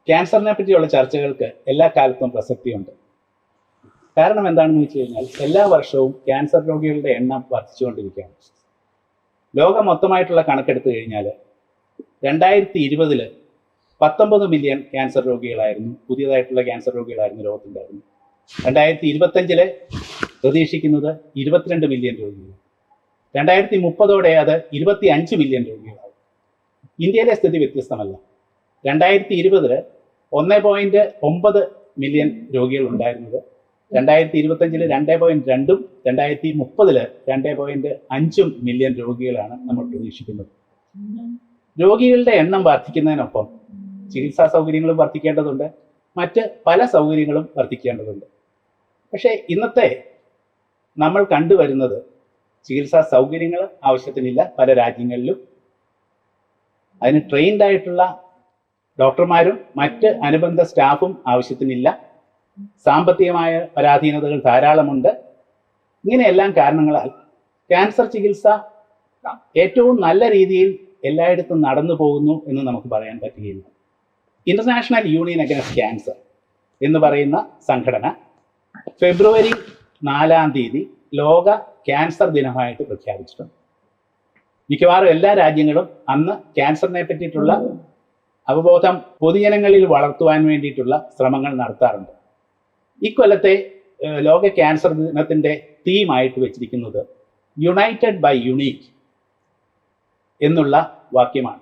ക്യാൻസറിനെ പറ്റിയുള്ള ചർച്ചകൾക്ക് എല്ലാ കാലത്തും പ്രസക്തിയുണ്ട്. കാരണം എന്താണെന്ന് വെച്ച് കഴിഞ്ഞാൽ എല്ലാ വർഷവും ക്യാൻസർ രോഗികളുടെ എണ്ണം വർദ്ധിച്ചുകൊണ്ടിരിക്കുകയാണ്. ലോകം മൊത്തമായിട്ടുള്ള കണക്കെടുത്തു കഴിഞ്ഞാൽ 2020 19 മില്യൺ ക്യാൻസർ രോഗികളായിരുന്നു, പുതിയതായിട്ടുള്ള ക്യാൻസർ രോഗികളായിരുന്നു ലോകത്തുണ്ടായിരുന്നത്. 2025 പ്രതീക്ഷിക്കുന്നത് 22 മില്യൺ രോഗികൾ. 2030 അത് 25 മില്യൺ രോഗികളാവും. ഇന്ത്യയിലെ സ്ഥിതി വ്യത്യസ്തമല്ല. 2020 1.9 മില്യൺ രോഗികൾ ഉണ്ടായിരുന്നത് 2025 2.2 2030 2.5 മില്യൺ രോഗികളാണ് നമ്മൾ പ്രതീക്ഷിക്കുന്നത്. രോഗികളുടെ എണ്ണം വർദ്ധിക്കുന്നതിനൊപ്പം ചികിത്സാ സൗകര്യങ്ങളും വർദ്ധിക്കേണ്ടതുണ്ട്, മറ്റ് പല സൗകര്യങ്ങളും വർദ്ധിക്കേണ്ടതുണ്ട്. പക്ഷേ ഇന്നത്തെ നമ്മൾ കണ്ടുവരുന്നത് ചികിത്സാ സൗകര്യങ്ങൾ ആവശ്യത്തിനില്ല. പല രാജ്യങ്ങളിലും അതിന് ട്രെയിൻഡ് ആയിട്ടുള്ള ഡോക്ടർമാരും മറ്റ് അനുബന്ധ സ്റ്റാഫും ആവശ്യത്തിനില്ല. സാമ്പത്തികമായ പരാധീനതകൾ ധാരാളമുണ്ട്. ഇങ്ങനെയെല്ലാം കാരണങ്ങളാൽ ക്യാൻസർ ചികിത്സ ഏറ്റവും നല്ല രീതിയിൽ എല്ലായിടത്തും നടന്നു പോകുന്നു എന്ന് നമുക്ക് പറയാൻ പറ്റുകയില്ല. ഇന്റർനാഷണൽ യൂണിയൻ അഗൈൻസ്റ്റ് ക്യാൻസർ എന്ന് പറയുന്ന സംഘടന ഫെബ്രുവരി 4 ലോക ക്യാൻസർ ദിനമായിട്ട് പ്രഖ്യാപിച്ചിട്ടുണ്ട്. മിക്കവാറും എല്ലാ രാജ്യങ്ങളും അന്ന് ക്യാൻസറിനെ പറ്റിയിട്ടുള്ള അവബോധം പൊതുജനങ്ങളിൽ വളർത്തുവാൻ വേണ്ടിയിട്ടുള്ള ശ്രമങ്ങൾ നടത്താറുണ്ട്. ഇക്കൊല്ലത്തെ ലോക ക്യാൻസർ ദിനത്തിൻ്റെ തീമായിട്ട് വെച്ചിരിക്കുന്നത് യുണൈറ്റഡ് ബൈ യുണീക്ക് എന്നുള്ള വാക്യമാണ്.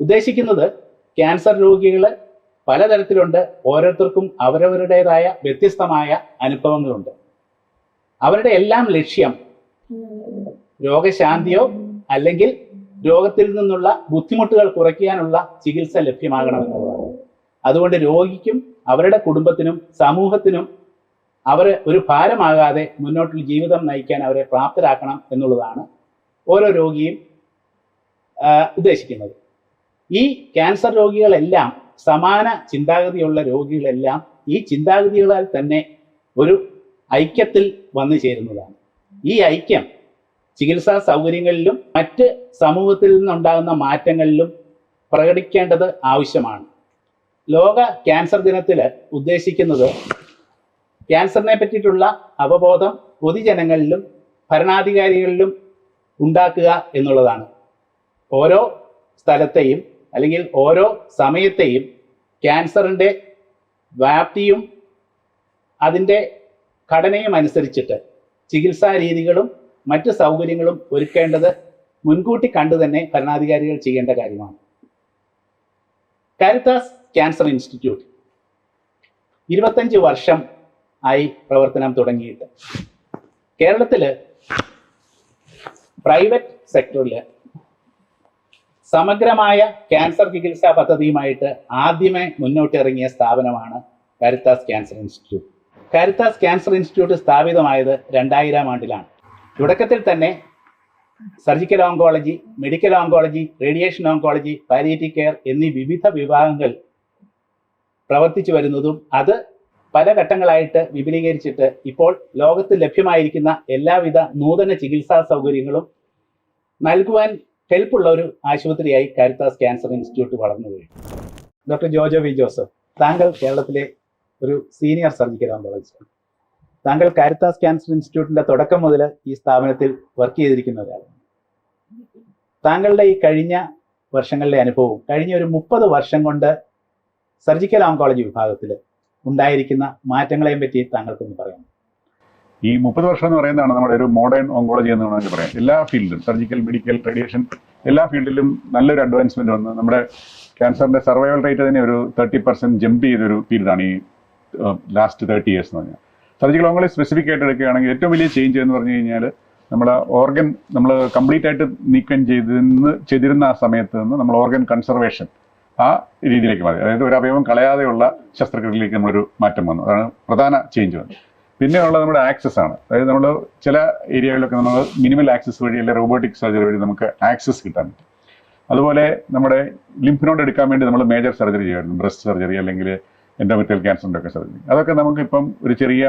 ഉദ്ദേശിക്കുന്നത് ക്യാൻസർ രോഗികൾ പലതരത്തിലുണ്ട്. ഓരോരുത്തർക്കും അവരവരുടേതായ വ്യത്യസ്തമായ അനുഭവങ്ങളുണ്ട്. അവരുടെ എല്ലാം ലക്ഷ്യം രോഗശാന്തിയോ അല്ലെങ്കിൽ രോഗത്തിൽ നിന്നുള്ള ബുദ്ധിമുട്ടുകൾ കുറയ്ക്കാനുള്ള ചികിത്സ ലഭ്യമാകണമെന്നുള്ളതാണ്. അതുകൊണ്ട് രോഗിക്കും അവരുടെ കുടുംബത്തിനും സമൂഹത്തിനും അവർ ഒരു ഭാരമാകാതെ മുന്നോട്ടുള്ള ജീവിതം നയിക്കാൻ അവരെ പ്രാപ്തരാക്കണം എന്നുള്ളതാണ് ഓരോ രോഗിയും ഉദ്ദേശിക്കുന്നത്. ഈ ക്യാൻസർ രോഗികളെല്ലാം സമാന ചിന്താഗതിയുള്ള രോഗികളെല്ലാം ഈ ചിന്താഗതികളാൽ തന്നെ ഒരു ഐക്യത്തിൽ വന്നു ചേരുന്നതാണ്. ഈ ഐക്യം ചികിത്സാ സൗകര്യങ്ങളിലും മറ്റ് സമൂഹത്തിൽ നിന്നുണ്ടാകുന്ന മാറ്റങ്ങളിലും പ്രകടിക്കേണ്ടത് ആവശ്യമാണ്. ലോക ക്യാൻസർ ദിനത്തിൽ ഉദ്ദേശിക്കുന്നത് ക്യാൻസറിനെ പറ്റിയിട്ടുള്ള അവബോധം പൊതുജനങ്ങളിലും ഭരണാധികാരികളിലും ഉണ്ടാക്കുക എന്നുള്ളതാണ്. ഓരോ സ്ഥലത്തെയും അല്ലെങ്കിൽ ഓരോ സമയത്തെയും ക്യാൻസറിൻ്റെ വ്യാപ്തിയും അതിൻ്റെ ഘടനയും അനുസരിച്ചിട്ട് ചികിത്സാ രീതികളും മറ്റ് സൗകര്യങ്ങളും ഒരുക്കേണ്ടത് മുൻകൂട്ടി കണ്ടു തന്നെ ഭരണാധികാരികൾ ചെയ്യേണ്ട കാര്യമാണ്. കാരിത്താസ് ക്യാൻസർ ഇൻസ്റ്റിറ്റ്യൂട്ട് 25 വർഷം ആയി പ്രവർത്തനം തുടങ്ങിയിട്ട് കേരളത്തിൽ പ്രൈവറ്റ് സെക്ടറിൽ സമഗ്രമായ ക്യാൻസർ ചികിത്സാ പദ്ധതിയുമായിട്ട് ആദ്യമേ മുന്നോട്ടിറങ്ങിയ സ്ഥാപനമാണ് Caritas cancer institute. Caritas cancer institute സ്ഥാപിതമായത് 2000 ആണ്ടിലാണ്. തുടക്കത്തിൽ തന്നെ surgical oncology, medical oncology, radiation oncology, palliative care എന്നീ വിവിധ വിഭാഗങ്ങൾ പ്രവർത്തിച്ചു വരുന്നതും അത് പല ഘട്ടങ്ങളായിട്ട് വിപുലീകരിച്ചിട്ട് ഇപ്പോൾ ലോകത്ത് ലഭ്യമായിരിക്കുന്ന എല്ലാവിധ നൂതന ചികിത്സാ സൗകര്യങ്ങളും നൽകുവാൻ ഹെൽപ്പുള്ള ഒരു ആശുപത്രിയായി കാരിത്താസ് ക്യാൻസർ ഇൻസ്റ്റിറ്റ്യൂട്ട് വളർന്നു കഴിഞ്ഞു. ഡോക്ടർ ജോജോ വി ജോസഫ്, താങ്കൾ കേരളത്തിലെ ഒരു സീനിയർ സർജിക്കൽ ഓങ്കോളജിസ്റ്റാണ്. താങ്കൾ കാരിത്താസ് ക്യാൻസർ ഇൻസ്റ്റിറ്റ്യൂട്ടിന്റെ തുടക്കം മുതൽ ഈ സ്ഥാപനത്തിൽ വർക്ക് ചെയ്തിരിക്കുന്ന ഒരാളാണ്. താങ്കളുടെ ഈ കഴിഞ്ഞ വർഷങ്ങളിലെ അനുഭവവും കഴിഞ്ഞ ഒരു 30 വർഷം കൊണ്ട് സർജിക്കൽ ഓങ്കോളജി വിഭാഗത്തിൽ ഉണ്ടായിരിക്കുന്ന മാറ്റങ്ങളെയും പറ്റി താങ്കൾക്കൊന്ന് പറയാം. ഈ 30 വർഷം എന്ന് പറയുന്നതാണ് നമ്മുടെ ഒരു മോഡേൺ ഓങ്കോളജി എന്ന് വേണമെങ്കിൽ പറയാം. എല്ലാ ഫീൽഡിലും സർജിക്കൽ, മെഡിക്കൽ, റേഡിയേഷൻ എല്ലാ ഫീൽഡിലും നല്ലൊരു അഡ്വാൻസ്മെന്റ് വന്ന് നമ്മുടെ ക്യാൻസറിന്റെ സർവൈവൽ റേറ്റ് തന്നെ ഒരു 30% ജമ്പ് ചെയ്തൊരു പീരീഡാണ് ഈ ലാസ്റ്റ് 30 years എന്ന് പറഞ്ഞാൽ. സർജിക്കൽ ഓങ്കോളജി സ്പെസിഫിക് ആയിട്ട് എടുക്കുകയാണെങ്കിൽ ഏറ്റവും വലിയ ചേഞ്ച് എന്ന് പറഞ്ഞു കഴിഞ്ഞാൽ നമ്മൾ ഓർഗൻ നമ്മൾ കംപ്ലീറ്റ് ആയിട്ട് നീക്കം ചെയ്തിരുന്ന ആ സമയത്ത് നിന്ന് നമ്മൾ ഓർഗൻ കൺസർവേഷൻ ആ രീതിയിലേക്ക് മാറി. അതായത് ഒരു അവയവം കളയാതെയുള്ള ശസ്ത്രക്രിയയിലേക്ക് നമ്മളൊരു മാറ്റം വന്നു. അതാണ് പ്രധാന ചേഞ്ച് വന്നത്. പിന്നെ ഉള്ളത് നമ്മുടെ ആക്സസ് ആണ്. അതായത് നമ്മൾ ചില ഏരിയകളിലൊക്കെ നമ്മൾ മിനിമൽ ആക്സസ് വഴി അല്ലെങ്കിൽ റോബോട്ടിക് സർജറി വഴി നമുക്ക് ആക്സസ് കിട്ടാൻ പറ്റും. അതുപോലെ നമ്മുടെ ലിംഫ് നോഡ് എടുക്കാൻ വേണ്ടി നമ്മൾ മേജർ സർജറി ചെയ്യുമായിരുന്നു, ബ്രസ്റ്റ് സർജറി അല്ലെങ്കിൽ എൻഡോമെട്രിയൽ ക്യാൻസറിൻ്റെ ഒക്കെ സർജറി. അതൊക്കെ നമുക്കിപ്പം ഒരു ചെറിയ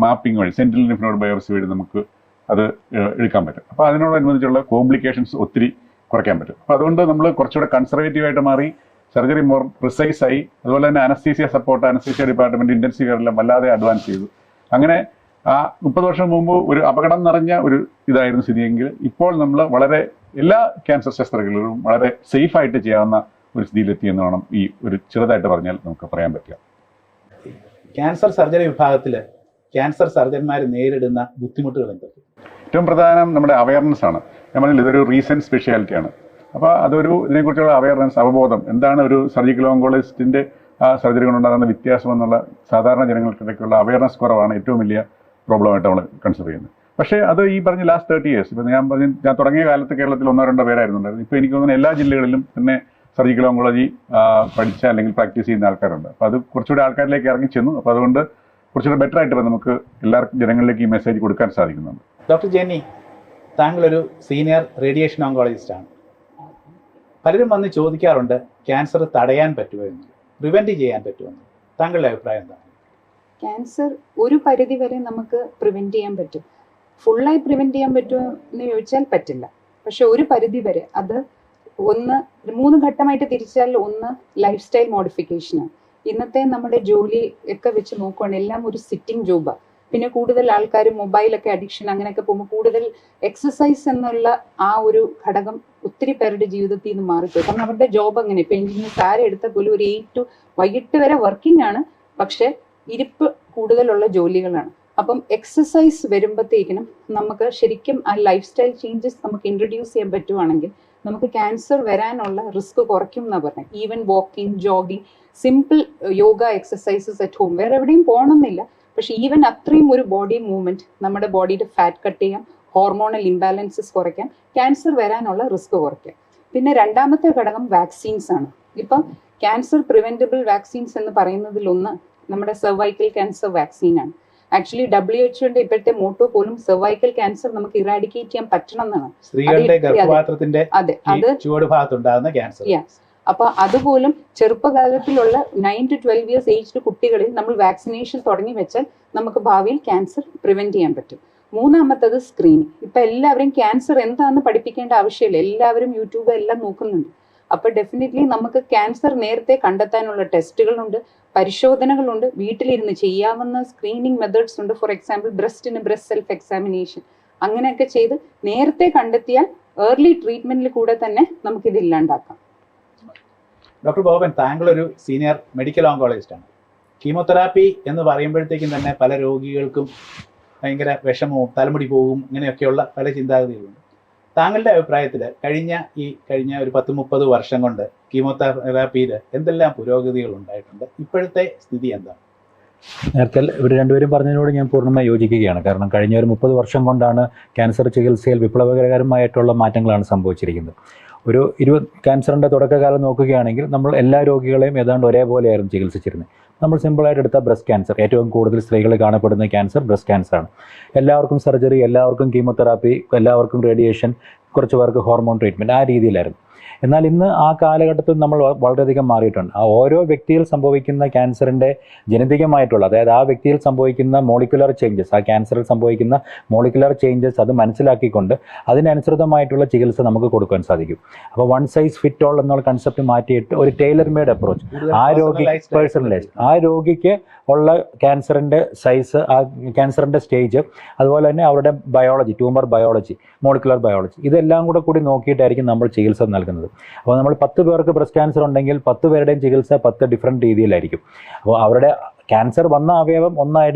മാപ്പിംഗ് വഴി സെൻട്രൽ ലിംഫ് നോഡ് ബയോപ്സി വഴി നമുക്ക് അത് എടുക്കാൻ പറ്റും. അപ്പോൾ അതിനോടനുബന്ധിച്ചുള്ള കോംപ്ലിക്കേഷൻസ് ഒത്തിരി കുറയ്ക്കാൻ പറ്റും. അപ്പോൾ അതുകൊണ്ട് നമ്മൾ കുറച്ചുകൂടെ കൺസർവേറ്റീവായിട്ട് മാറി സർജറി മോർ പ്രിസൈസ് ആയി. അതുപോലെ തന്നെ anaesthesia support, anaesthesia department, intensive കെയറെല്ലാം വല്ലാതെ അഡ്വാൻസ് ചെയ്തു. അങ്ങനെ ആ 30 വർഷം മുമ്പ് ഒരു അപകടം നിറഞ്ഞ ഒരു ഇതായിരുന്നു സ്ഥിതിയെങ്കിൽ ഇപ്പോൾ നമ്മൾ വളരെ എല്ലാ ക്യാൻസർ ശസ്ത്രക്രിയകളും വളരെ സേഫ് ആയിട്ട് ചെയ്യാവുന്ന ഒരു സ്ഥിതിയിലെത്തി എന്ന് വേണം ഈ ഒരു ചെറുതായിട്ട് പറഞ്ഞാൽ നമുക്ക് പറയാൻ പറ്റുക. ക്യാൻസർ സർജറി വിഭാഗത്തിൽ ക്യാൻസർ സർജന്മാർ നേരിടുന്ന ബുദ്ധിമുട്ടുകൾ എന്തൊക്കെ? ഏറ്റവും പ്രധാനം നമ്മുടെ അവയർനെസ് ആണ്. ഞാൻ പറഞ്ഞില്ല, ഇതൊരു റീസെന്റ് സ്പെഷ്യാലിറ്റിയാണ്. അപ്പോൾ അതൊരു ഇതിനെക്കുറിച്ചുള്ള അവയർനെസ്, അവബോധം, എന്താണ് ഒരു സർജിക്കൽ ഓങ്കോളജിസ്റ്റിന്റെ ആ സർജറി കൊണ്ടുണ്ടാകുന്ന വ്യത്യാസം എന്നുള്ള സാധാരണ ജനങ്ങൾക്കിടയ്ക്കുള്ള അവയർനെസ് കുറവാണ് ഏറ്റവും വലിയ പ്രോബ്ലമായിട്ട് നമ്മൾ കൺസിഡർ ചെയ്യുന്നത്. പക്ഷേ അത് ഈ പറഞ്ഞ ലാസ്റ്റ് 30 years, ഇപ്പം ഞാൻ തുടങ്ങിയ കാലത്ത് കേരളത്തിൽ 1-2 പേരായിരുന്നുണ്ടായിരുന്നു. ഇപ്പോൾ എനിക്ക് തോന്നുന്നു എല്ലാ ജില്ലകളിലും തന്നെ സർജിക്കൽ ഓങ്കോളജി പഠിച്ച അല്ലെങ്കിൽ പ്രാക്ടീസ് ചെയ്യുന്ന ആൾക്കാരുണ്ട്. അപ്പോൾ അത് കുറച്ചുകൂടി ആൾക്കാരിലേക്ക് ഇറങ്ങി ചെന്നു. അപ്പോൾ അതുകൊണ്ട് കുറച്ചുകൂടി ബെറ്റർ ആയിട്ട് നമുക്ക് എല്ലാവർക്കും ജനങ്ങളിലേക്ക് ഈ മെസ്സേജ് കൊടുക്കാൻ സാധിക്കുന്നുണ്ട്. ഡോക്ടർ ജെന്നി, താങ്കളൊരു സീനിയർ റേഡിയേഷൻ ഓങ്കോളജിസ്റ്റ് ആണ്. പലരും വന്ന് ചോദിക്കാറുണ്ട് ക്യാൻസർ തടയാൻ പറ്റുമോ എന്ന്, പ്രിവെന്റ് ചെയ്യാൻ പറ്റുമോ എന്ന്. താങ്കളുടെ അഭിപ്രായം എന്താണ്? ക്യാൻസർ ഒരു പരിധി വരെ നമുക്ക് പ്രിവെന്റ് ചെയ്യാൻ പറ്റും. ഫുള്ളായി പ്രിവെന്റ് ചെയ്യാൻ പറ്റുമോ എന്ന് ചോദിച്ചാൽ പറ്റില്ല. പക്ഷെ ഒരു പരിധി വരെ അത് 3 ഘട്ടമായിട്ട് തിരിച്ചാൽ ഒന്ന് ലൈഫ് സ്റ്റൈൽ മോഡിഫിക്കേഷനാണ്. ഇന്നത്തെ നമ്മുടെ ജോലി ഒക്കെ വെച്ച് നോക്കുകയാണെങ്കിൽ എല്ലാം ഒരു സിറ്റിംഗ് ജോബാണ്. പിന്നെ കൂടുതൽ ആൾക്കാർ മൊബൈലൊക്കെ അഡിക്ഷൻ അങ്ങനെയൊക്കെ പോകുമ്പോൾ കൂടുതൽ എക്സസൈസ് എന്നുള്ള ആ ഒരു ഘടകം ഒത്തിരി പേരുടെ ജീവിതത്തിൽ നിന്ന് മാറിപ്പോയി. കാരണം അവരുടെ ജോബ് അങ്ങനെ ഇപ്പം എഞ്ചിനീയേഴ്സ് ആരെ എടുത്താൽ പോലും ഒരു 8 to വൈകിട്ട് വരെ വർക്കിംഗ് ആണ്, പക്ഷെ ഇരിപ്പ് കൂടുതലുള്ള ജോലികളാണ്. അപ്പം എക്സസൈസ് വരുമ്പോഴത്തേക്കിനും നമുക്ക് ശരിക്കും ആ ലൈഫ് സ്റ്റൈൽ ചേഞ്ചസ് നമുക്ക് ഇൻട്രൊഡ്യൂസ് ചെയ്യാൻ പറ്റുവാണെങ്കിൽ നമുക്ക് ക്യാൻസർ വരാനുള്ള റിസ്ക് കുറയ്ക്കും എന്നാണ് പറഞ്ഞത്. Even walking, jogging, simple yoga exercises at home, വേറെ എവിടെയും പോകണമെന്നില്ല. പക്ഷെ ഈവൻ അത്രയും ഒരു ബോഡി മൂവ്മെന്റ് നമ്മുടെ ബോഡിയുടെ ഫാറ്റ് കട്ട് ചെയ്യാം, ഹോർമോണൽ ഇംബാലൻസസ് കുറയ്ക്കാം, ക്യാൻസർ വരാനുള്ള റിസ്ക് കുറയ്ക്കാം. പിന്നെ രണ്ടാമത്തെ ഘടകം വാക്സിൻസ് ആണ്. ഇപ്പം ക്യാൻസർ പ്രിവെന്റബിൾ വാക്സിൻസ് എന്ന് പറയുന്നതിലൊന്ന് നമ്മുടെ സെർവൈക്കൽ ക്യാൻസർ വാക്സിനാണ്. ആക്ച്വലി WHO ഇപ്പോഴത്തെ മോട്ടോ പോലും സെർവൈക്കൽ ക്യാൻസർ നമുക്ക് ഇറാഡിക്കേറ്റ് ചെയ്യാൻ പറ്റണം എന്നാണ്. സ്ത്രീകളുടെ ഗർഭപാത്രത്തിന്റെ അതെ, അത് ചുവടുഭാഗത്തുണ്ടാകുന്ന ക്യാൻസർ. അപ്പൊ അതുപോലും ചെറുപ്പകാലത്തിലുള്ള 9 to 12 years ഏജ്ഡ് കുട്ടികളിൽ നമ്മൾ വാക്സിനേഷൻ തുടങ്ങി വെച്ചാൽ നമുക്ക് ഭാവിയിൽ ക്യാൻസർ പ്രിവെന്റ് ചെയ്യാൻ പറ്റും. മൂന്നാമത്തത് സ്ക്രീനിങ്. ഇപ്പൊ എല്ലാവരും ക്യാൻസർ എന്താണെന്ന് പഠിപ്പിക്കേണ്ട ആവശ്യമില്ല, എല്ലാവരും യൂട്യൂബ് എല്ലാം നോക്കുന്നുണ്ട്. അപ്പൊ ഡെഫിനറ്റ്ലി നമുക്ക് ക്യാൻസർ നേരത്തെ കണ്ടെത്താനുള്ള ടെസ്റ്റുകളുണ്ട്, പരിശോധനകളുണ്ട്, വീട്ടിലിരുന്ന് ചെയ്യാവുന്ന സ്ക്രീനിങ് മെത്തേഡ്സ് ഉണ്ട്. ഫോർ എക്സാമ്പിൾ ബ്രസ്റ്റിന് ബ്രസ്റ്റ് സെൽഫ് എക്സാമിനേഷൻ അങ്ങനെയൊക്കെ ചെയ്ത് നേരത്തെ കണ്ടെത്തിയാൽ ഏർലി ട്രീറ്റ്മെന്റിൽ കൂടെ തന്നെ നമുക്കിത് ഇല്ലാണ്ടാക്കാം. ഡോക്ടർ ബോബൻ, താങ്കളൊരു സീനിയർ മെഡിക്കൽ ഓങ്കോളജിസ്റ്റ് ആണ്. കീമോതെറാപ്പി എന്ന് പറയുമ്പോഴത്തേക്കും തന്നെ പല രോഗികൾക്കും ഭയങ്കര വിഷമവും തലമുടി പോകും ഇങ്ങനെയൊക്കെയുള്ള പല ചിന്താഗതികളുണ്ട്. താങ്കളുടെ അഭിപ്രായത്തിൽ കഴിഞ്ഞ ഒരു 10-30 വർഷം കൊണ്ട് കീമോതെറാപ്പിയിൽ എന്തെല്ലാം പുരോഗതികൾ ഉണ്ടായിട്ടുണ്ട്? ഇപ്പോഴത്തെ സ്ഥിതി എന്താണ്? നേരത്തെ ഇവർ രണ്ടുപേരും പറഞ്ഞതിനോട് ഞാൻ പൂർണ്ണമായി യോജിക്കുകയാണ്. കാരണം കഴിഞ്ഞ ഒരു 30 വർഷം കൊണ്ടാണ് ക്യാൻസർ ചികിത്സയിൽ വിപ്ലവകരമായിട്ടുള്ള മാറ്റങ്ങളാണ് സംഭവിച്ചിരിക്കുന്നത്. ഒരു ക്യാൻസറിൻ്റെ തുടക്കകാലം നോക്കുകയാണെങ്കിൽ നമ്മൾ എല്ലാ രോഗികളെയും ഏതാണ്ട് ഒരേപോലെയായിരുന്നു ചികിത്സിച്ചിരുന്നത്. നമ്മൾ സിമ്പിളായിട്ട് എടുത്ത ബ്രസ്റ്റ് ക്യാൻസർ, ഏറ്റവും കൂടുതൽ സ്ത്രീകളിൽ കാണപ്പെടുന്ന ക്യാൻസർ ബ്രസ്റ്റ് ക്യാൻസറാണ്. എല്ലാവർക്കും സർജറി, എല്ലാവർക്കും കീമോതെറാപ്പി, എല്ലാവർക്കും റേഡിയേഷൻ, കുറച്ച് പേർക്ക് ഹോർമോൺ ട്രീറ്റ്മെൻറ്റ്, ആ രീതിയിലായിരുന്നു. എന്നാൽ ഇന്ന് ആ കാലഘട്ടത്തിൽ നമ്മൾ വളരെയധികം മാറിയിട്ടുണ്ട്. ആ ഓരോ വ്യക്തിയിൽ സംഭവിക്കുന്ന ക്യാൻസറിൻ്റെ ജനിതകമായിട്ടുള്ള, അതായത് ആ വ്യക്തിയിൽ സംഭവിക്കുന്ന മോളിക്കുലർ ചേഞ്ചസ്, ആ ക്യാൻസറിൽ സംഭവിക്കുന്ന മോളിക്കുലർ ചേഞ്ചസ് അത് മനസ്സിലാക്കിക്കൊണ്ട് അതിനനുസൃതമായിട്ടുള്ള ചികിത്സ നമുക്ക് കൊടുക്കാൻ സാധിക്കും. അപ്പോൾ വൺ സൈസ് ഫിറ്റ് ഓൾ എന്നുള്ള കൺസെപ്റ്റ് മാറ്റിയിട്ട് ഒരു ടൈലർ മെയ്ഡ് അപ്രോച്ച്, ആ രോഗി പേഴ്സണലൈസ്ഡ്, ആ രോഗിക്ക് ഉള്ള ക്യാൻസറിൻ്റെ സൈസ്, ആ ക്യാൻസറിൻ്റെ സ്റ്റേജ്, അതുപോലെ തന്നെ അവരുടെ biology, tumour biology, molecular biology, ഇതെല്ലാം കൂടി നോക്കിയിട്ടായിരിക്കും നമ്മൾ ചികിത്സ നൽകുന്നത്. അപ്പോൾ നമ്മൾ 10 പേർക്ക് ബ്രസ്റ്റ് ക്യാൻസർ ഉണ്ടെങ്കിൽ 10 പേരുടെയും ചികിത്സ 10 ഡിഫറെൻറ്റ് രീതിയിലായിരിക്കും. അപ്പോൾ അവരുടെ ക്യാൻസർ വന്ന അവയവം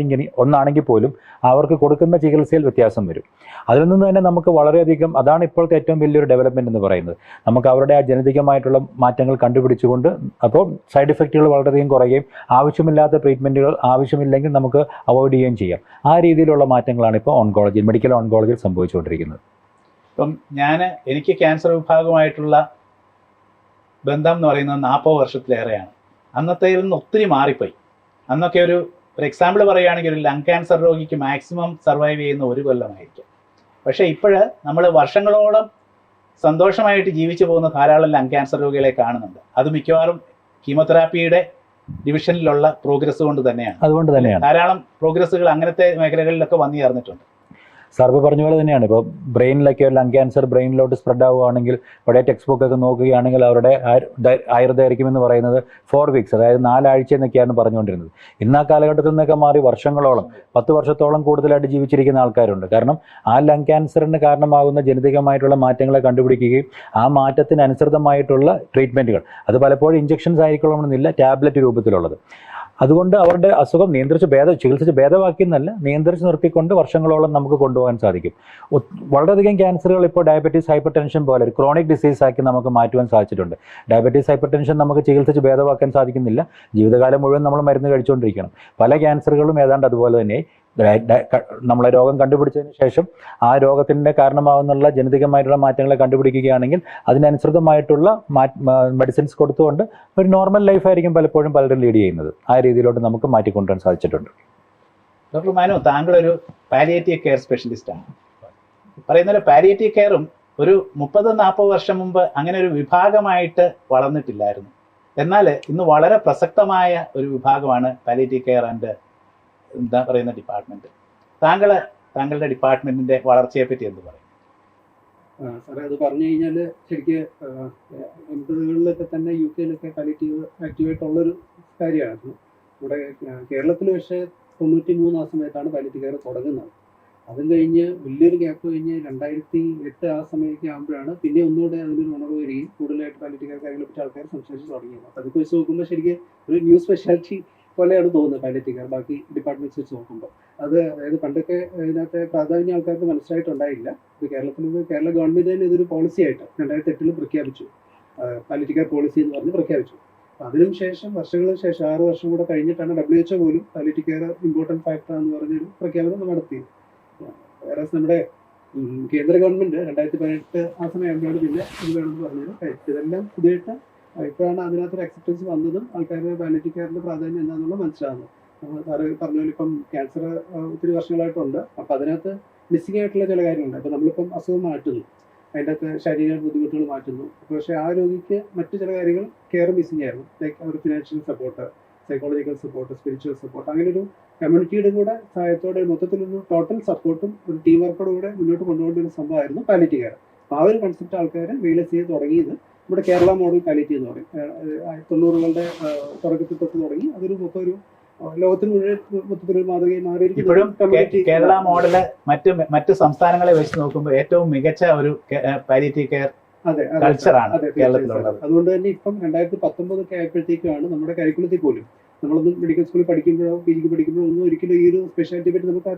ഒന്നാണെങ്കിൽ പോലും അവർക്ക് കൊടുക്കുന്ന ചികിത്സയിൽ വ്യത്യാസം വരും. അതിൽ നിന്ന് തന്നെ നമുക്ക് വളരെയധികം, അതാണ് ഇപ്പോഴത്തെ ഏറ്റവും വലിയൊരു ഡെവലപ്മെൻറ്റ് എന്ന് പറയുന്നത്. നമുക്ക് അവരുടെ ആ ജനിതകമായിട്ടുള്ള മാറ്റങ്ങൾ കണ്ടുപിടിച്ചുകൊണ്ട്, അപ്പോൾ സൈഡ് എഫക്റ്റുകൾ വളരെയധികം കുറയുകയും ആവശ്യമില്ലാത്ത ട്രീറ്റ്മെൻറ്റുകൾ ആവശ്യമില്ലെങ്കിൽ നമുക്ക് അവോയ്ഡ് ചെയ്യുകയും ചെയ്യാം. ആ രീതിയിലുള്ള മാറ്റങ്ങളാണ് ഇപ്പോൾ മെഡിക്കൽ ഓൺകോളജിയിൽ സംഭവിച്ചുകൊണ്ടിരിക്കുന്നത്. ഇപ്പം എനിക്ക് ക്യാൻസർ വിഭാഗമായിട്ടുള്ള ബന്ധം എന്ന് പറയുന്നത് 40 വർഷത്തിലേറെയാണ്. അന്നത്തേതിൽ നിന്ന് ഒത്തിരി മാറിപ്പോയി. അന്നൊക്കെ ഒരു എക്സാമ്പിൾ പറയുകയാണെങ്കിൽ ഒരു ലങ് ക്യാൻസർ രോഗിക്ക് മാക്സിമം സർവൈവ് ചെയ്യുന്ന 1 കൊല്ലമായിരിക്കും. പക്ഷേ ഇപ്പോഴ് നമ്മൾ വർഷങ്ങളോളം സന്തോഷമായിട്ട് ജീവിച്ചു പോകുന്ന ധാരാളം ലങ് ക്യാൻസർ രോഗികളെ കാണുന്നുണ്ട്. അത് മിക്കവാറും കീമോതെറാപ്പിയുടെ ഡിവിഷനിലുള്ള പ്രോഗ്രസ് കൊണ്ട് തന്നെയാണ്. അതുകൊണ്ട് തന്നെയാണ് ധാരാളം പ്രോഗ്രസ്സുകൾ അങ്ങനത്തെ മേഖലകളിലൊക്കെ വന്നു ചേർന്നിട്ടുണ്ട്. സർവ് പറഞ്ഞ പോലെ തന്നെയാണ്. ഇപ്പോൾ ബ്രെയിനിലൊക്കെ ലങ് ക്യാൻസർ ബ്രെയിനിലോട്ട് സ്പ്രെഡ് ആവുകയാണെങ്കിൽ പഴയ ടെക്സ്റ്റ് ബുക്കൊക്കെ നോക്കുകയാണെങ്കിൽ അവരുടെ ആയുർദൈർഘ്യം എന്ന് പറയുന്നത് 4 വീക്സ്, അതായത് 4 ആഴ്ച എന്നൊക്കെയാണ് പറഞ്ഞുകൊണ്ടിരുന്നത്. ഇന്ന് ആ കാലഘട്ടത്തിൽ നിന്നൊക്കെ മാറി വർഷങ്ങളോളം 10 വർഷത്തോളം കൂടുതലായിട്ട് ജീവിച്ചിരിക്കുന്ന ആൾക്കാരുണ്ട്. കാരണം ആ ലങ് ക്യാൻസറിന് കാരണമാകുന്ന ജനിതകമായിട്ടുള്ള മാറ്റങ്ങളെ കണ്ടുപിടിക്കുകയും ആ മാറ്റത്തിനനുസൃതമായിട്ടുള്ള ട്രീറ്റ്മെൻറ്റുകൾ, അത് പലപ്പോഴും ഇഞ്ചക്ഷൻസ് ആയിരിക്കണമെന്നില്ല, ടാബ്ലറ്റ് രൂപത്തിലുള്ളത്. അതുകൊണ്ട് അവരുടെ അസുഖം ചികിത്സിച്ച് ഭേദമാക്കി എന്നല്ല, നിയന്ത്രിച്ച് നിർത്തിക്കൊണ്ട് വർഷങ്ങളോളം നമുക്ക് കൊണ്ടുപോകാൻ സാധിക്കും. വളരെയധികം ക്യാൻസറുകൾ ഇപ്പോൾ ഡയബറ്റീസ്, ഹൈപ്പർ ടെൻഷൻ പോലെ ഒരു ക്രോണിക് ഡിസീസ് ആക്കി നമുക്ക് മാറ്റുവാൻ സാധിച്ചിട്ടുണ്ട്. ഡയബറ്റീസ്, ഹൈപ്പർ ടെൻഷൻ നമുക്ക് ചികിത്സിച്ച് ഭേദമാക്കാൻ സാധിക്കുന്നില്ല, ജീവിതകാലം മുഴുവൻ നമ്മൾ മരുന്ന് കഴിച്ചുകൊണ്ടിരിക്കണം. പല ക്യാൻസറുകളും ഏതാണ്ട് അതുപോലെ തന്നെ നമ്മളെ രോഗം കണ്ടുപിടിച്ചതിന് ശേഷം ആ രോഗത്തിൻ്റെ കാരണമാകുന്നുള്ള ജനിതകമായിട്ടുള്ള മാറ്റങ്ങളെ കണ്ടുപിടിക്കുകയാണെങ്കിൽ അതിനനുസൃതമായിട്ടുള്ള മെഡിസിൻസ് കൊടുത്തുകൊണ്ട് ഒരു നോർമൽ ലൈഫായിരിക്കും പലപ്പോഴും പലരും ലീഡ് ചെയ്യുന്നത്. ആ രീതിയിലോട്ട് നമുക്ക് മാറ്റിക്കൊണ്ടുവരാൻ സാധിച്ചിട്ടുണ്ട്. ഡോക്ടർ മനു, താങ്കളൊരു പാലിയേറ്റീവ് കെയർ സ്പെഷ്യലിസ്റ്റാണ്. പറയുന്നത് പാലിയേറ്റീവ് കെയറും ഒരു 30-40 വർഷം മുമ്പ് അങ്ങനെ ഒരു വിഭാഗമായിട്ട് വളർന്നിട്ടില്ലായിരുന്നു. എന്നാൽ ഇന്ന് വളരെ പ്രസക്തമായ ഒരു വിഭാഗമാണ് പാലിയേറ്റീവ് കെയർ ആൻഡ് എന്താ പറയുന്ന ഡിപ്പാർട്ട്മെന്റ്. താങ്കളുടെ ഡിപ്പാർട്ട്മെന്റിന്റെ വളർച്ചയെ പറ്റി എന്ത് പറയും? സാറേ, അത് പറഞ്ഞു കഴിഞ്ഞാൽ ശരിക്ക് 80കളിലൊക്കെ തന്നെ UK പാലിയേറ്റീവ് ആക്റ്റീവായിട്ടുള്ളൊരു കാര്യമാണ്. ഇവിടെ കേരളത്തിൽ പക്ഷേ 93 ആ സമയത്താണ് പാലിയേറ്റീവ് കെയർ തുടങ്ങുന്നത്. അതും കഴിഞ്ഞ് വലിയൊരു ഗ്യാപ്പ് കഴിഞ്ഞ് 2008 ആ സമയമൊക്കെ ആകുമ്പോഴാണ് പിന്നെ ഒന്നുകൂടെ അതിനൊരു ഉണർവ് വരികയും കൂടുതലായിട്ട് പാലിയേറ്റീവ് കെയർ കാര്യങ്ങളെ പറ്റി ആൾക്കാർ സംസാരിച്ച് തുടങ്ങിയത്. അപ്പോൾ അതൊക്കെ വെച്ച് നോക്കുമ്പോൾ ശരിക്കും ഒരു ന്യൂ സ്പെഷ്യാലിറ്റി പോലെയാണ് തോന്നുന്നത് പാലിയേറ്റീവ് കെയർ ബാക്കി ഡിപ്പാർട്ട്മെന്റ്സ് വെച്ച് നോക്കുമ്പോൾ. അതായത് പണ്ടൊക്കെ ഇതിനകത്തെ പ്രാധാന്യം ആൾക്കാർക്ക് മനസ്സിലായിട്ടുണ്ടായില്ല. ഇപ്പോൾ കേരള ഗവൺമെന്റ് തന്നെ ഇതൊരു പോളിസിയായിട്ട് 2008 പ്രഖ്യാപിച്ചു, പാലിയേറ്റീവ് കെയർ പോളിസി എന്ന് പറഞ്ഞ് പ്രഖ്യാപിച്ചു. അതിനും ശേഷം വർഷങ്ങൾക്ക് ശേഷം 6 വർഷം കൂടെ കഴിഞ്ഞിട്ടാണ് WHO പോലും പാലിയേറ്റീവ് കെയർ ഇമ്പോർട്ടൻറ്റ് ഫാക്ടർ എന്ന് പറഞ്ഞൊരു പ്രഖ്യാപനം നടത്തിയത്. വേറെ നമ്മുടെ കേന്ദ്ര ഗവൺമെന്റ് 2018 ആ സമയമാകുമ്പോഴാണ് പിന്നെ ഇത് വേണമെന്ന് പറഞ്ഞത്. ഇതെല്ലാം പുതിയിട്ട് ഇപ്പോഴാണ് അതിനകത്തൊരു അക്സെപ്റ്റൻസ് വന്നതും ആൾക്കാരുടെ പാലിയേറ്റീവ് കെയറിന്റെ പ്രാധാന്യം എന്താണെന്നുള്ളത് മനസ്സിലാകുന്നത്. സാറ് പറഞ്ഞ പോലെ ഇപ്പം ക്യാൻസർ ഒത്തിരി വർഷങ്ങളായിട്ടുണ്ട്. അപ്പം അതിനകത്ത് മിസ്സിംഗ് ആയിട്ടുള്ള ചില കാര്യങ്ങളുണ്ട്. അപ്പോൾ നമ്മളിപ്പം അസുഖം മാറ്റുന്നു, അതിൻ്റെ അകത്ത് ശാരീരിക ബുദ്ധിമുട്ടുകൾ മാറ്റുന്നു. പക്ഷേ ആ രോഗിക്ക് മറ്റു ചില കാര്യങ്ങൾ കെയർ മിസ്സിംഗ് ആയിരുന്നു. ലൈക്ക് അവർ financial support, psychological support, spiritual support, അങ്ങനെ ഒരു കമ്മ്യൂണിറ്റിയുടെ കൂടെ സഹായത്തോടെ മൊത്തത്തിലൊരു ടോട്ടൽ സപ്പോർട്ടും ഒരു ടീം വർക്കോടെ കൂടെ മുന്നോട്ട് കൊണ്ടുപോകേണ്ട ഒരു സംഭവമായിരുന്നു പാലിയേറ്റീവ് കെയർ. അപ്പോൾ ആ ഒരു കൺസെപ്റ്റ് ആൾക്കാർ റിയലൈസ് ചെയ്ത് തുടങ്ങിയത് നമ്മുടെ കേരള മോഡൽ പാലിയേറ്റീവ് എന്ന് പറയും. 90കളുടെ തുടക്കത്തിൽ തൊട്ട് തുടങ്ങി അതൊരു മൊത്തം ലോകത്തിന് മുഴുവൻ മൊത്തത്തിലൊരു മാതൃകയായി മാറിയിരിക്കും. ഇപ്പോഴും കേരള മോഡല് മറ്റ് സംസ്ഥാനങ്ങളെ വെച്ച് നോക്കുമ്പോൾ ഏറ്റവും മികച്ച ഒരു പാലിയേറ്റീവ് കെയർ കൾച്ചറാണ് കേരളത്തിലുള്ളത്. അതുകൊണ്ട് തന്നെ ഇപ്പം 2019 ആയപ്പോഴത്തേക്കാണ് നമ്മുടെ കരിക്കുലത്തിൽ പോലും നമ്മളൊന്നും മെഡിക്കൽ സ്കൂളിൽ പഠിക്കുമ്പോഴോ PG പഠിക്കുമ്പോഴോ ഒന്നും ഒരിക്കലും ഈ ഒരു സ്പെഷ്യാലിറ്റി പറ്റി നമുക്ക്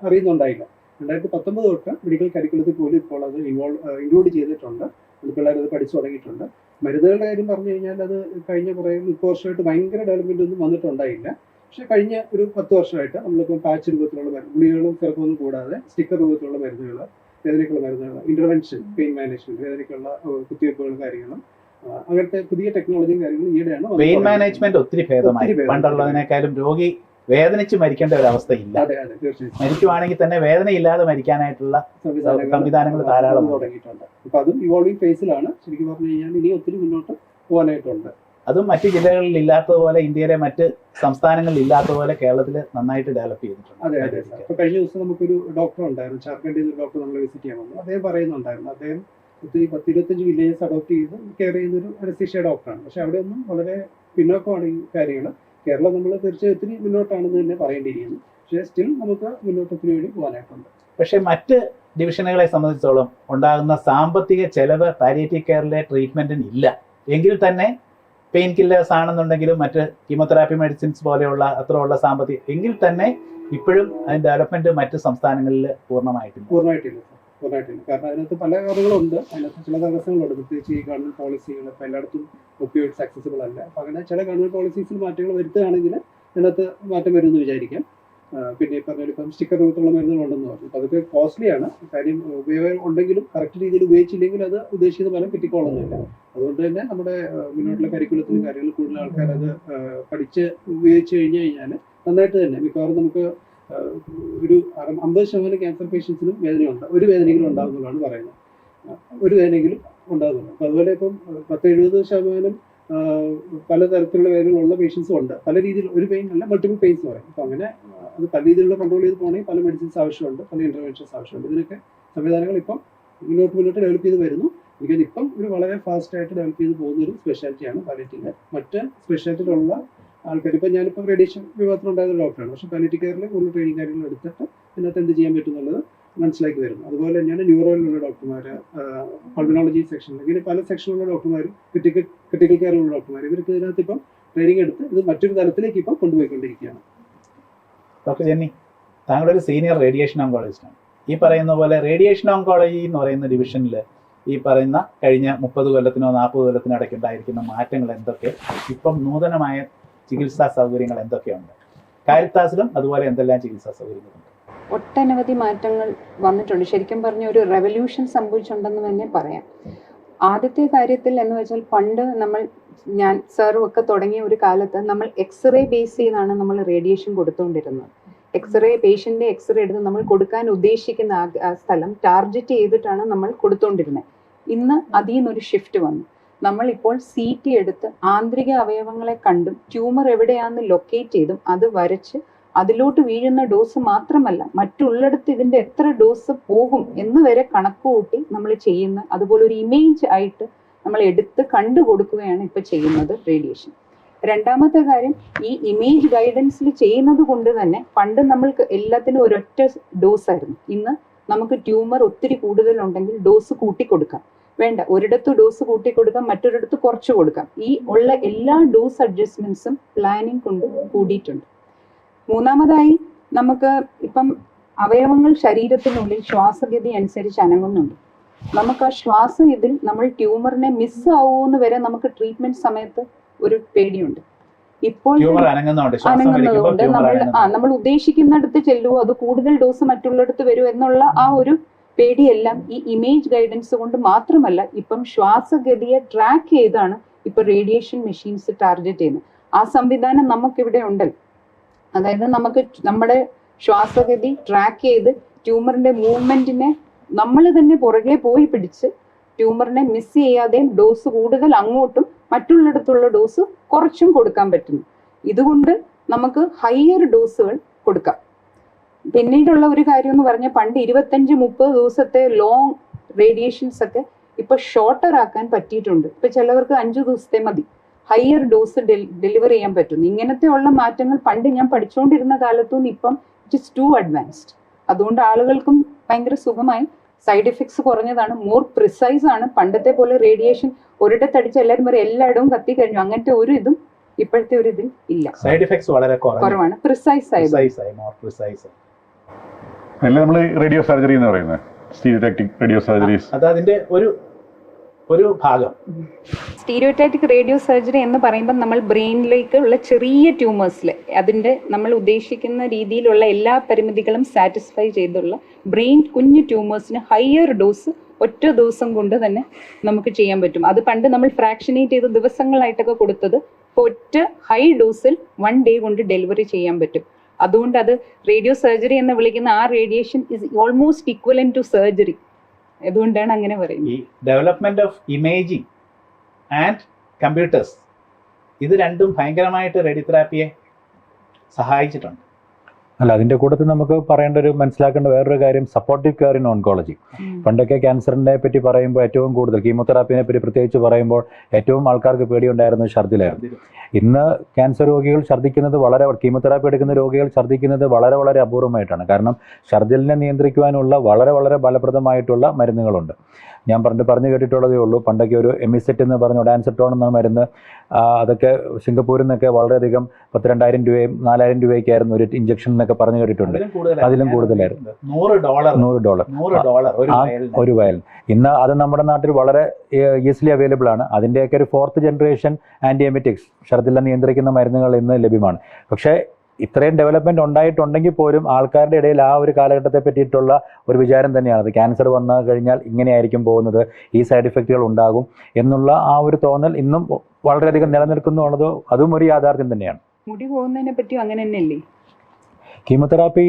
അറിയുന്നുണ്ടായില്ല. 2019 തൊട്ട് മെഡിക്കൽ കരിക്കുലത്തിൽ പോലും ഇപ്പോൾ അത് ഇൻക്ലൂഡ് ചെയ്തിട്ടുണ്ട്. പിള്ളേർ അത് പഠിച്ചു തുടങ്ങിയിട്ടുണ്ട്. മരുന്നുകളുടെ കാര്യം പറഞ്ഞു കഴിഞ്ഞാൽ അത് കഴിഞ്ഞ കുറേ 30 വർഷമായിട്ട് ഭയങ്കര ഡെവലപ്മെന്റ് ഒന്നും വന്നിട്ടുണ്ടായില്ല. പക്ഷെ കഴിഞ്ഞ ഒരു 10 വർഷമായിട്ട് നമ്മളിപ്പോൾ പാച്ച് രൂപത്തിലുള്ള ഗുളികകളും സിറപ്പൊന്നും കൂടാതെ സ്റ്റിക്കർ രൂപത്തിലുള്ള മരുന്നുകൾ, വേദനയ്ക്കുള്ള മരുന്നുകൾ, ഇന്റർവെൻഷൻ, പെയിൻ മാനേജ്മെന്റ്, വേദനയ്ക്കുള്ള കുത്തിവയ്പ്പുകളും കാര്യങ്ങളും, അങ്ങനത്തെ പുതിയ ടെക്നോളജിയും കാര്യങ്ങളും ഈയിടെയാണ്. പെയിൻ മാനേജ്മെന്റ് ഒത്തിരി ഭേദമായി. പണ്ടുള്ളതിനേക്കാളും രോഗി വേദനിച്ച് മരിക്കേണ്ട ഒരു അവസ്ഥയില്ല. മരിക്കുവാണെങ്കിൽ തന്നെ വേദനയില്ലാതെ മരിക്കാനായിട്ടുള്ള സംവിധാനങ്ങൾ ധാരാളം തുടങ്ങിയിട്ടുണ്ട്. അപ്പൊ അതും ഇവോൾവിംഗ് ഫേസിലാണ്. ശരിക്കും പറഞ്ഞു കഴിഞ്ഞാൽ ഇനി ഒത്തിരി മുന്നോട്ട് പോകാനായിട്ടുണ്ട്. അതും മറ്റു ജില്ലകളിൽ ഇല്ലാത്തതുപോലെ, ഇന്ത്യയിലെ മറ്റ് സംസ്ഥാനങ്ങളിൽ ഇല്ലാത്തതുപോലെ കേരളത്തിൽ നന്നായിട്ട് ഡെവലപ്പ് ചെയ്തിട്ടുണ്ട്. അതെ. അപ്പൊ കഴിഞ്ഞ ദിവസം നമുക്കൊരു ഡോക്ടർ ഉണ്ടായിരുന്നു, ജാർഖണ്ഡിൽ നിന്ന് ഡോക്ടർ നമ്മളെ വിസിറ്റ് ചെയ്യാൻ വന്നു. അദ്ദേഹം പറയുന്നുണ്ടായിരുന്നു, അദ്ദേഹം 10-25 വില്ലേജസ് അഡോപ്റ്റ് ചെയ്ത് കെയർ ചെയ്യുന്നൊരു അനസ്തീഷ്യ ഡോക്ടറാണ്. പക്ഷെ അവിടെ ഒന്നും വളരെ പിന്നോക്കമാണ് ഈ കാര്യങ്ങൾ. കേരളം നമ്മൾ തീർച്ചയായും ഒത്തിരി മുന്നോട്ടാണെന്ന് തന്നെ പറയേണ്ടിയിരിക്കുന്നു. പക്ഷേ സ്റ്റിൽ നമുക്ക് മുന്നോട്ടത്തിന് വേണ്ടി പോകാനായിട്ടുണ്ട്. പക്ഷെ മറ്റ് ഡിവിഷനുകളെ സംബന്ധിച്ചോളം ഉണ്ടാകുന്ന സാമ്പത്തിക ചെലവ് പാലിയേറ്റീവ് കെയറിലെ ട്രീറ്റ്മെന്റിന് ഇല്ല. എങ്കിൽ തന്നെ പെയിൻ കില്ലേഴ്സ് ആണെന്നുണ്ടെങ്കിലും മറ്റ് കീമോതെറാപ്പി മെഡിസിൻസ് പോലെയുള്ള അത്രയുള്ള സാമ്പത്തിക എങ്കിൽ തന്നെ ഇപ്പോഴും അതിന്റെ ഡെവലപ്മെന്റ് മറ്റ് സംസ്ഥാനങ്ങളിൽ പൂർണ്ണമായിട്ടില്ല. കാരണം അതിനകത്ത് പല കാര്യങ്ങളുണ്ട്. അതിനകത്ത് ചില തടസ്സങ്ങളുണ്ട്. പ്രത്യേകിച്ച് ഈ ഗവൺമെന്റ് പോളിസികൾ ഇപ്പോൾ എല്ലായിടത്തും ഒപ്പിയോയിഡ്സ് ആക്സസിബിൾ അല്ല. അപ്പം അങ്ങനെ ചില ഗവൺമെന്റ് പോളിസീസിൽ മാറ്റങ്ങൾ വരുത്തുകയാണെങ്കിൽ അതിനകത്ത് മാറ്റം വരുമെന്ന് വിചാരിക്കാം. പിന്നെ ഈ പറഞ്ഞ ഇപ്പം സ്റ്റിക്കർ രൂപത്തിലുള്ള മരുന്നുകളുണ്ടെന്ന് പറഞ്ഞു. അപ്പോൾ അതൊക്കെ കോസ്റ്റ്ലിയാണ്. കാര്യം ഉപയോഗം ഉണ്ടെങ്കിലും കറക്റ്റ് രീതിയിൽ ഉപയോഗിച്ചില്ലെങ്കിൽ അത് ഉദ്ദേശിക്കുന്ന ഫലം കിട്ടിക്കോളുന്നില്ല. അതുകൊണ്ട് തന്നെ നമ്മുടെ മുന്നോട്ടുള്ള കരിക്കുലത്തിലും കാര്യങ്ങളിൽ കൂടുതൽ ആൾക്കാർ അത് പഠിച്ച് ഉപയോഗിച്ച് കഴിഞ്ഞാൽ നന്നായിട്ട് തന്നെ മിക്കവാറും നമുക്ക് ഒരു 50% ക്യാൻസർ പേഷ്യൻസിനും വേദനയുണ്ട്. ഒരു വേദനയെങ്കിലും ഉണ്ടാകുന്നതാണ് പറയുന്നത്. ഒരു വേദനയെങ്കിലും ഉണ്ടാകുന്നുണ്ട്. അപ്പോൾ അതുപോലെ ഇപ്പം 70% പലതരത്തിലുള്ള വേദനകളുള്ള പേഷ്യൻസും ഉണ്ട്. പല രീതിയിൽ ഒരു പെയിൻ അല്ല, മൾട്ടിപ്പിൾ പെയിൻസ് പറയും. അപ്പോൾ അങ്ങനെ അത് പല രീതിയിലുള്ള കൺട്രോൾ ചെയ്ത് പോകണമെങ്കിൽ പല മെഡിസിൻസ് ആവശ്യമുണ്ട്, പല ഇന്റർവെൻഷൻസ് ആവശ്യമുണ്ട്. ഇതിനൊക്കെ സംവിധാനങ്ങൾ ഇപ്പം മുന്നോട്ട് ഡെവലപ്പ് ചെയ്ത് വരുന്നു. എനിക്ക് ഇപ്പം ഒരു വളരെ ഫാസ്റ്റ് ആയിട്ട് ഡെവലപ്പ് ചെയ്ത് പോകുന്ന ഒരു സ്പെഷ്യാലിറ്റിയാണ് പാലിയേറ്റീവ് കെയർ. മറ്റ് സ്പെഷ്യാലിറ്റിയിലുള്ള ആൾക്കാർ, ഇപ്പം ഞാനിപ്പോൾ റേഡിയേഷൻ വിഭാഗത്തിലുണ്ടായിരുന്ന ഡോക്ടറാണ്, പക്ഷേ പാലിയേറ്റീവ് കെയറിൽ കൂടുതൽ ട്രെയിനിങ് കാര്യങ്ങൾ എടുത്തിട്ട് ഇതിനകത്ത് എന്ത് ചെയ്യാൻ പറ്റും എന്നുള്ളത് മനസ്സിലാക്കി വരുന്നു. അതുപോലെ തന്നെയാണ് ന്യൂറോയിലുള്ള ഡോക്ടർമാർ, പൾമനോളജി സെക്ഷനിൽ, ഇങ്ങനെ പല സെക്ഷനിലുള്ള ഡോക്ടർമാർ, ക്രിട്ടിക്കൽ കെയറിലുള്ള ഡോക്ടർമാർ, ഇവർക്ക് ഇതിനകത്ത് ഇപ്പം ട്രെയിനിങ് എടുത്ത് ഇത് മറ്റൊരു തലത്തിലേക്ക് ഇപ്പം കൊണ്ടുപോയിക്കൊണ്ടിരിക്കുകയാണ്. ഡോക്ടർ ജെന്നി, താങ്കളൊരു സീനിയർ റേഡിയേഷൻ ഓങ്കോളജിസ്റ്റാണ്. ഈ പറയുന്ന പോലെ റേഡിയേഷൻ ഓങ്കോളജി എന്ന് പറയുന്ന ഡിവിഷനിൽ ഈ പറയുന്ന കഴിഞ്ഞ 30 കൊല്ലത്തിനോ 40 കൊല്ലത്തിനോ ഇടയ്ക്ക് ഉണ്ടായിരിക്കുന്ന മാറ്റങ്ങൾ എന്തൊക്കെ, ഇപ്പം നൂതനമായ ചികിത്സാ സൗകര്യങ്ങൾ എന്തൊക്കെയുണ്ട് കാരിത്താസിലും, അതുപോലെ എന്തെല്ലാം ചികിത്സാ സൗകര്യങ്ങളുണ്ട്? ഒട്ടനവധി മാറ്റങ്ങൾ വന്നിട്ടുണ്ട്. ശരിക്കും പറഞ്ഞ ഒരു റെവല്യൂഷൻ സംഭവിച്ചിട്ടുണ്ടെന്ന് തന്നെ പറയാം. ആദ്യത്തെ കാര്യത്തിൽ എന്ന് വെച്ചാൽ പണ്ട് ഞാൻ സാറും ഒക്കെ തുടങ്ങിയ ഒരു കാലത്ത് നമ്മൾ എക്സ്റേ ബേസ് ചെയ്താണ് നമ്മൾ റേഡിയേഷൻ കൊടുത്തുകൊണ്ടിരുന്നത്. പേഷ്യൻ്റെ എക്സ്റേ എടുത്ത് നമ്മൾ കൊടുക്കാൻ ഉദ്ദേശിക്കുന്ന ആ സ്ഥലം ടാർഗറ്റ് ചെയ്തിട്ടാണ് നമ്മൾ കൊടുത്തുകൊണ്ടിരുന്നത്. ഇന്ന് അതിൽ നിന്നൊരു ഷിഫ്റ്റ് വന്നു. നമ്മളിപ്പോൾ CT എടുത്ത് ആന്തരിക അവയവങ്ങളെ കണ്ടും ട്യൂമർ എവിടെയാണെന്ന് ലൊക്കേറ്റ് ചെയ്തും അത് വരച്ച് അതിലോട്ട് വീഴുന്ന ഡോസ് മാത്രമല്ല, മറ്റുള്ളിടത്ത് ഇതിൻ്റെ എത്ര ഡോസ് പോകും എന്ന് വരെ കണക്ക് കൂട്ടി നമ്മൾ ചെയ്യുന്ന, അതുപോലെ ഒരു ഇമേജ് ആയിട്ട് നമ്മൾ എടുത്ത് കണ്ടു കൊടുക്കുകയാണ് ഇപ്പോൾ ചെയ്യുന്നത് റേഡിയേഷൻ. രണ്ടാമത്തെ കാര്യം, ഈ ഇമേജ് ഗൈഡൻസിൽ ചെയ്യുന്നത് കൊണ്ട് തന്നെ പണ്ട് നമ്മൾക്ക് എല്ലാത്തിനും ഒരൊറ്റ ഡോസ് ആയിരുന്നു. ഇന്ന് നമുക്ക് ട്യൂമർ ഒത്തിരി കൂടുതലുണ്ടെങ്കിൽ ഡോസ് കൂട്ടിക്കൊടുക്കാം. വേണ്ട, ഒരിടത്ത് ഡോസ് കൂട്ടിക്കൊടുക്കാം, മറ്റൊരിടത്ത് കുറച്ച് കൊടുക്കാം. ഈ ഉള്ള എല്ലാ ഡോസ് അഡ്ജസ്റ്റ്മെന്റ്സും പ്ലാനിങ് കൊണ്ട് കൂടിയിട്ടുണ്ട്. മൂന്നാമതായി, നമുക്ക് ഇപ്പം അവയവങ്ങൾ ശരീരത്തിനുള്ളിൽ ശ്വാസഗതി അനുസരിച്ച് അനങ്ങുന്നുണ്ട്. നമുക്ക് ആ ഇതിൽ നമ്മൾ ട്യൂമറിനെ മിസ് ആവുമെന്ന് വരെ നമുക്ക് ട്രീറ്റ്മെന്റ് സമയത്ത് ഒരു പേടിയുണ്ട്. ഇപ്പോൾ അനങ്ങുന്നതുകൊണ്ട് നമ്മൾ ഉദ്ദേശിക്കുന്നിടത്ത് ചെല്ലുമോ, അത് കൂടുതൽ ഡോസ് മറ്റുള്ളിടത്ത് വരുമോ എന്നുള്ള ആ ഒരു പേടിയെല്ലാം ഈ ഇമേജ് ഗൈഡൻസ് കൊണ്ട് മാത്രമല്ല, ഇപ്പം ശ്വാസഗതിയെ ട്രാക്ക് ചെയ്താണ് ഇപ്പൊ റേഡിയേഷൻ മെഷീൻസ് ടാർഗറ്റ് ചെയ്യുന്നത്. ആ സംവിധാനം നമുക്കിവിടെ ഉണ്ടല്ലോ. അതായത് നമുക്ക് നമ്മുടെ ശ്വാസഗതി ട്രാക്ക് ചെയ്ത് ട്യൂമറിന്റെ മൂവ്മെന്റിനെ നമ്മൾ തന്നെ പുറകെ പോയി പിടിച്ച് ട്യൂമറിനെ മിസ് ചെയ്യാതെയും ഡോസ് കൂടുതൽ അങ്ങോട്ടും മറ്റുള്ളിടത്തുള്ള ഡോസ് കുറച്ചും കൊടുക്കാൻ പറ്റുന്നു. ഇതുകൊണ്ട് നമുക്ക് ഹയർ ഡോസുകൾ കൊടുക്കാം. പിന്നീടുള്ള ഒരു കാര്യം എന്ന് പറഞ്ഞാൽ, പണ്ട് 25-30 ദിവസത്തെ ലോങ് റേഡിയേഷൻസ് ഒക്കെ ഇപ്പൊ ഷോർട്ടർ ആക്കാൻ പറ്റിയിട്ടുണ്ട്. ഇപ്പൊ ചിലവർക്ക് 5 ദിവസത്തെ മതി, ഹയർ ഡോസ് ഡെലിവർ ചെയ്യാൻ പറ്റുന്നു. ഇങ്ങനത്തെ ഉള്ള മാറ്റങ്ങൾ പണ്ട് ഞാൻ പഠിച്ചുകൊണ്ടിരുന്ന കാലത്തുനിന്ന് ഇപ്പം ഇറ്റ് ഇസ് ടു അഡ്വാൻസ്ഡ്. അതുകൊണ്ട് ആളുകൾക്കും ഭയങ്കര സുഖമായി, സൈഡ് എഫക്ട്സ് കുറഞ്ഞതാണ്, മോർ പ്രിസൈസ് ആണ്. പണ്ടത്തെ പോലെ റേഡിയേഷൻ ഒരിടത്തടിച്ച് എല്ലാവരും വരെ എല്ലായിടവും കത്തി കഴിഞ്ഞു, അങ്ങനത്തെ ഒരു ഇതും ഇപ്പോഴത്തെ ഒരു ഇതിൽ ഇല്ല. സൈഡ് എഫക്ട്സ് വളരെ കുറവാണ്, പ്രിസൈസ് ആയി. നമ്മൾ റേഡിയോ സർജറി എന്ന് പറയുന്നത് സ്റ്റീരിയോടാക്ടിക് റേഡിയോ സർജറീസ്, അത് അതിന്റെ ഒരു ഭാഗം. സ്റ്റീരിയോടാക്ടിക് റേഡിയോ സർജറി എന്ന് പറയുമ്പോൾ നമ്മൾ ബ്രെയിനിലേക്ക് ഉള്ള ചെറിയ ട്യൂമേഴ്സിൽ അതിൻ്റെ നമ്മൾ ഉദ്ദേശിക്കുന്ന രീതിയിലുള്ള എല്ലാ പരിമിതികളും സാറ്റിസ്ഫൈ ചെയ്തുള്ള കുഞ്ഞു ട്യൂമേഴ്സിന് ഹയർ ഡോസ് ഒറ്റ ദിവസം കൊണ്ട് തന്നെ നമുക്ക് ചെയ്യാൻ പറ്റും. അത് പണ്ട് നമ്മൾ ഫ്രാക്ഷനേറ്റ് ചെയ്ത് ദിവസങ്ങളായിട്ടൊക്കെ കൊടുത്തത് ഇപ്പോൾ ഒറ്റ ഹൈ ഡോസിൽ 1 day കൊണ്ട് ഡെലിവറി ചെയ്യാൻ പറ്റും. അതുകൊണ്ട് അത് റേഡിയോ സർജറി എന്ന് വിളിക്കുന്ന ആ radiation is almost equivalent to surgery. അതുകൊണ്ടാണ് അങ്ങനെ പറയുന്നത്. ഈ development of imaging and computers, ഇത് രണ്ടും ഭയങ്കരമായിട്ട് റേഡിയോതെറാപ്പിയെ സഹായിച്ചിട്ടുണ്ട്. അല്ല, അതിൻ്റെ കൂട്ടത്തിൽ നമുക്ക് മനസ്സിലാക്കേണ്ട വേറൊരു കാര്യം, സപ്പോർട്ടീവ് കെയർ ഇൻ ഓൺകോളജി. പണ്ടൊക്കെ ക്യാൻസറിനെ പറ്റി പറയുമ്പോൾ ഏറ്റവും കൂടുതൽ, കീമോതെറാപ്പിനെ പറ്റി പ്രത്യേകിച്ച് പറയുമ്പോൾ ഏറ്റവും ആൾക്കാർക്ക് പേടിയുണ്ടായിരുന്നത് ഛർദിലായിരുന്നു. ഇന്ന് ക്യാൻസർ രോഗികൾ ഛർദ്ദിക്കുന്നത് കീമോതെറാപ്പി എടുക്കുന്ന രോഗികൾ ഛർദ്ദിക്കുന്നത് വളരെ അപൂർവമായിട്ടാണ്. കാരണം ഛർദിലിനെ നിയന്ത്രിക്കുവാനുള്ള വളരെ ഫലപ്രദമായിട്ടുള്ള മരുന്നുകളുണ്ട്. ഞാൻ പറഞ്ഞു കേട്ടിട്ടുള്ളതേ ഉള്ളൂ. പണ്ടൊക്കെ ഒരു എമിസെറ്റ് എന്ന് പറഞ്ഞ ഒഡാൻസെറ്റോൺ എന്ന മരുന്ന്, അതൊക്കെ സിംഗപ്പൂരിൽ നിന്നൊക്കെ വളരെയധികം 12,000 രൂപയും 4,000 രൂപയ്ക്കായിരുന്നു ഒരു ഇഞ്ചക്ഷൻ എന്നൊക്കെ പറഞ്ഞു കേട്ടിട്ടുണ്ട്. അതിലും കൂടുതലായിരുന്നു, $100 ഒരു വയൽ. ഇന്ന് അത് നമ്മുടെ നാട്ടിൽ വളരെ ഈസിലി അവൈലബിൾ ആണ്. അതിൻ്റെയൊക്കെ ഒരു 4th generation ആൻറ്റിഎമിറ്റിക്സ്, ഛർദിലിനെ നിയന്ത്രിക്കുന്ന മരുന്നുകൾ ഇന്ന് ലഭ്യമാണ്. പക്ഷേ ഇത്രയും ഡെവലപ്മെന്റ് ഉണ്ടായിട്ടുണ്ടെങ്കിൽ പോലും ആൾക്കാരുടെ ഇടയിൽ ആ ഒരു കാലഘട്ടത്തെ പറ്റിയിട്ടുള്ള ഒരു വിചാരം തന്നെയാണ്, അത് ക്യാൻസർ വന്നു കഴിഞ്ഞാൽ ഇങ്ങനെയായിരിക്കും പോകുന്നത്, ഈ സൈഡ് ഇഫക്റ്റുകൾ ഉണ്ടാകും എന്നുള്ള ആ ഒരു തോന്നൽ ഇന്നും വളരെയധികം നിലനിൽക്കുന്നുള്ളതോ അതും ഒരു യാഥാർത്ഥ്യം തന്നെയാണ്. മുടി പോകുന്നതിനെ പറ്റി അങ്ങനെ തന്നെയല്ലേ? കീമോതെറാപ്പി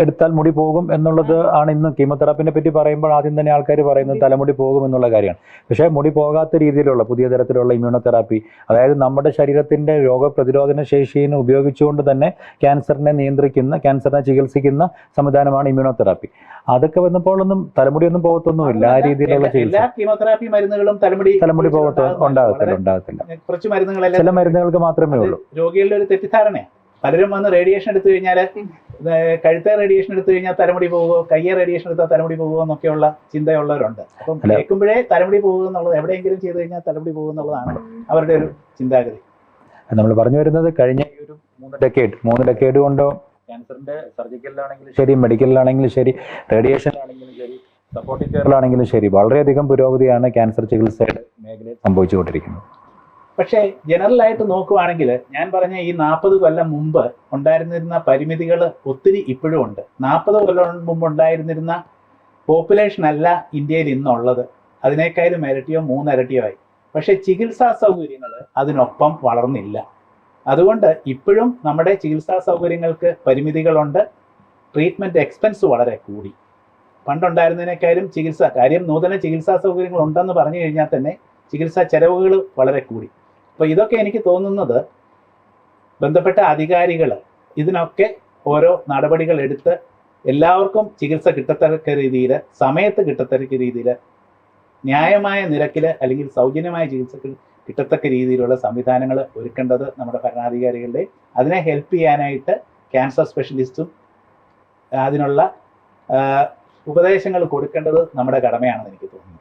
എടുത്താൽ മുടി പോകും എന്നുള്ളത് ആണ് ഇന്ന് കീമോതെറാപ്പിനെ പറ്റി പറയുമ്പോൾ ആദ്യം തന്നെ ആൾക്കാർ പറയുന്നത് തലമുടി പോകും എന്നുള്ള കാര്യമാണ്. പക്ഷേ മുടി പോകാത്ത രീതിയിലുള്ള പുതിയ തരത്തിലുള്ള ഇമ്മ്യൂണോതെറാപ്പി, അതായത് നമ്മുടെ ശരീരത്തിൻ്റെ രോഗപ്രതിരോധന ശേഷിയെ ഉപയോഗിച്ചുകൊണ്ട് തന്നെ ക്യാൻസറിനെ നിയന്ത്രിക്കുന്ന, ക്യാൻസറിനെ ചികിത്സിക്കുന്ന സംവിധാനമാണ് ഇമ്മ്യൂണോതെറാപ്പി. അതൊക്കെ വന്നപ്പോഴൊന്നും തലമുടിയൊന്നും പോകത്തൊന്നുമില്ല. ആ രീതിയിലുള്ള ചികിത്സ എല്ലാ കീമോതെറാപ്പി മരുന്നുകളും തലമുടി ഉണ്ടാകത്തില്ല. കുറച്ച് മരുന്നുകളെല്ലാം ചില മരുന്നുകൾക്ക് മാത്രമേ ഉള്ളൂ. രോഗികളുടെ ഒരു തെറ്റിദ്ധാരണയാണ്. പലരും വന്ന് റേഡിയേഷൻ എടുത്തു കഴിഞ്ഞാൽ, കഴുത്തെ റേഡിയേഷൻ എടുത്തു കഴിഞ്ഞാൽ തലമുടി പോകുമോ, കയ്യെ റേഡിയേഷൻ എടുത്താൽ തലമുടി പോകുമോ എന്നൊക്കെയുള്ള ചിന്തയുള്ളവരുണ്ട്. അപ്പം കേൾക്കുമ്പോഴേ തലമുടി പോകുക എന്നുള്ളത്, എവിടെയെങ്കിലും ചെയ്തു കഴിഞ്ഞാൽ തലമുടി പോകുക എന്നുള്ളതാണ് അവരുടെ ഒരു ചിന്താഗതി. നമ്മൾ പറഞ്ഞു വരുന്നത് കഴിഞ്ഞ ഈ ഒരു 3 ഡെക്കേഡ് കൊണ്ട് ക്യാൻസറിന്റെ സർജിക്കലിലാണെങ്കിലും ശരി, മെഡിക്കലിലാണെങ്കിലും ശരി, റേഡിയേഷനിലാണെങ്കിലും ശരി, സപ്പോർട്ടിംഗ് കെയറിലാണെങ്കിലും ശരി, വളരെയധികം പുരോഗതിയാണ് ക്യാൻസർ ചികിത്സയുടെ മേഖലയിൽ സംഭവിച്ചുകൊണ്ടിരിക്കുന്നത്. പക്ഷേ ജനറലായിട്ട് നോക്കുവാണെങ്കിൽ ഞാൻ പറഞ്ഞ ഈ 40 കൊല്ലം മുമ്പ് ഉണ്ടായിരുന്നിരുന്ന പരിമിതികൾ ഒത്തിരി ഇപ്പോഴും ഉണ്ട്. 40 കൊല്ലം മുമ്പ് ഉണ്ടായിരുന്നിരുന്ന പോപ്പുലേഷൻ അല്ല ഇന്ത്യയിൽ ഇന്നുള്ളത്. അതിനേക്കാളും ഇരട്ടിയോ 3 ഇരട്ടിയോ ആയി. പക്ഷേ ചികിത്സാ സൗകര്യങ്ങൾ അതിനൊപ്പം വളർന്നില്ല. അതുകൊണ്ട് ഇപ്പോഴും നമ്മുടെ ചികിത്സാ സൗകര്യങ്ങൾക്ക് പരിമിതികളുണ്ട്. ട്രീറ്റ്മെൻറ്റ് എക്സ്പെൻസ് വളരെ കൂടി. പണ്ടുണ്ടായിരുന്നതിനേക്കാളും നൂതന ചികിത്സാ സൗകര്യങ്ങൾ ഉണ്ടെന്ന് പറഞ്ഞു കഴിഞ്ഞാൽ തന്നെ ചികിത്സാ ചെലവുകൾ വളരെ കൂടി. അപ്പോൾ ഇതൊക്കെ എനിക്ക് തോന്നുന്നത് ബന്ധപ്പെട്ട അധികാരികൾ ഇതിനൊക്കെ ഓരോ നടപടികൾ എടുത്ത് എല്ലാവർക്കും ചികിത്സ കിട്ടത്തക്ക രീതിയിൽ, സമയത്ത് കിട്ടത്തക്ക രീതിയിൽ, ന്യായമായ നിരക്കിൽ അല്ലെങ്കിൽ സൗജന്യമായ ചികിത്സ കിട്ടത്തക്ക രീതിയിലുള്ള സംവിധാനങ്ങൾ ഒരുക്കേണ്ടത് നമ്മുടെ ഭരണാധികാരികളുടെ, അതിനെ ഹെൽപ്പ് ചെയ്യാനായിട്ട് ക്യാൻസർ സ്പെഷ്യലിസ്റ്റും അതിനുള്ള ഉപദേശങ്ങൾ കൊടുക്കേണ്ടത് നമ്മുടെ കടമയാണെന്ന് എനിക്ക് തോന്നുന്നു.